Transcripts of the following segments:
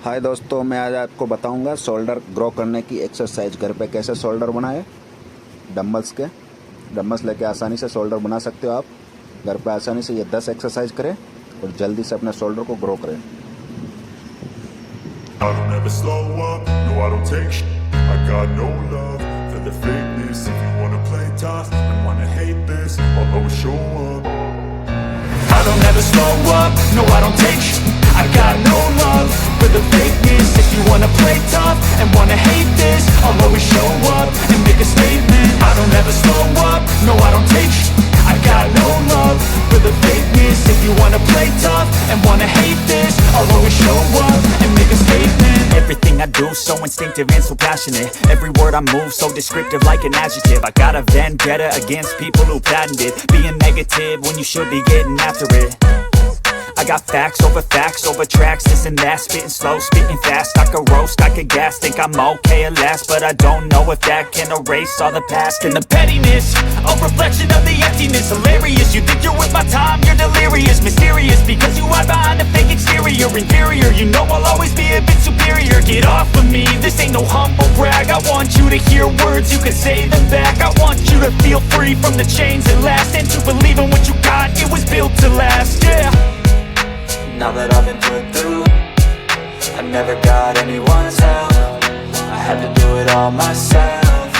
हाय दोस्तों, मैं आज आपको बताऊंगा शोल्डर ग्रो करने की एक्सरसाइज घर पे कैसे शोल्डर बनाए। डम्बल्स लेके आसानी से शोल्डर बना सकते हो आप घर पे। आसानी से ये 10 एक्सरसाइज करें और जल्दी से अपने शोल्डर को ग्रो करें। I don't ever slow up, no I don't take shit. I got no love for the fakeness. If you wanna play tough and wanna hate this, I'll always show up. I don't ever slow up, no I don't take shit. I got no love for the fakeness. If you wanna play tough and wanna hate this, I'll always show up and make a statement. I don't ever slow up, no I don't take shit. I got no love for the fakeness. If you wanna play tough and wanna hate this, I'll always show up and make a statement. Everything I do so instinctive and so passionate. Every word I move so descriptive like an adjective. I got a vendetta against people who patented being negative when you should be getting after it. I got facts over tracks, this and that. Spitting slow, spitting fast. I could roast, I could gas. Think I'm okay at last, but I don't know if that can erase all the past. And the pettiness, a reflection of the emptiness. Hilarious, you think you're with my time, you're delirious. Mysterious, because you hide behind a fake exterior. Inferior, you know I'll always be a bit superior. Get off of me, this ain't no humble brag. I want you to hear words, you can say them back. I want you to feel free from the chains that last, and to believe in what you got, it was built to last, yeah. Now that I've been put through, I never got anyone's help. I had to do it all myself.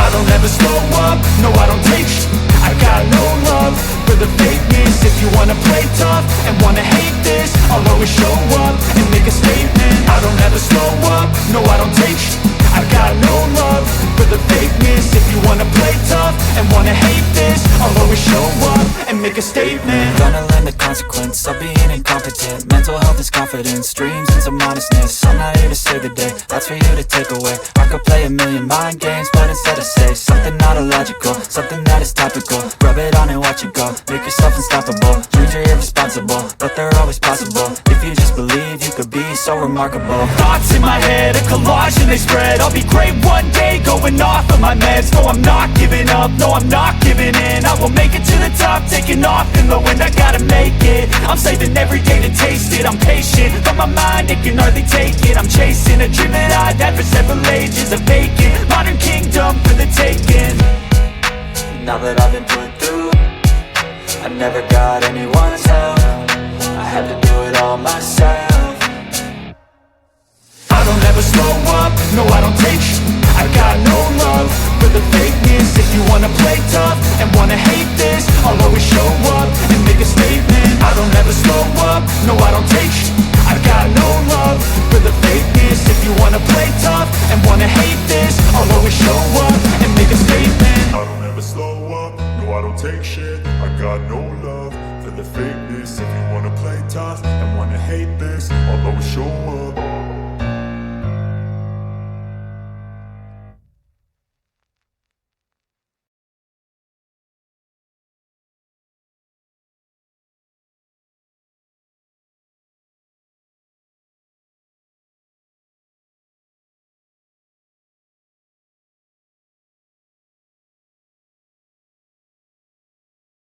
I don't ever slow up, no I don't take shit. I got no love for the fakeness. If you wanna play tough and wanna hate this, I'll always show up and make a statement. I don't ever slow up, no I don't take shit. I got no love for the fakeness. If you wanna play tough and wanna hate this, I'll always show up and make a statement. Gonna learn the consequence of being incompetent. Mental health is confidence, dreams and some honestness. I'm not here to save the day, that's for you to take away. I could play a million mind games, but instead I say something not illogical, something that is topical. Rub it on and watch it go, make yourself unstoppable. Dreams are irresponsible, but they're always possible. If you just believe, you could be so remarkable. Thoughts in my head, a collage and they spread. I'll be great one day, going off of my meds. No, I'm not giving up, no, I'm not giving in. I will make it to the top, taking off in the wind. I gotta make it, I'm saving every day to taste it. I'm patient, but my mind, it can hardly take it. I'm chasing a dream that I've had for several ages. A vacant, modern kingdom for the taking. Now that I've been put through, I never got anyone's help. I had to do it all myself. I don't ever slow up, no I don't take shit. I got no love for the fakeness. If you wanna play tough and wanna hate this, I'll always show up and make a statement. I don't ever slow up, no I don't take shit. I got no love for the fakeness. If you wanna play tough and wanna hate this, I'll always show up and make a statement. I don't ever slow up, no I don't take shit. I got no love for the fakeness. If you wanna play tough and wanna hate this, I'll always show up.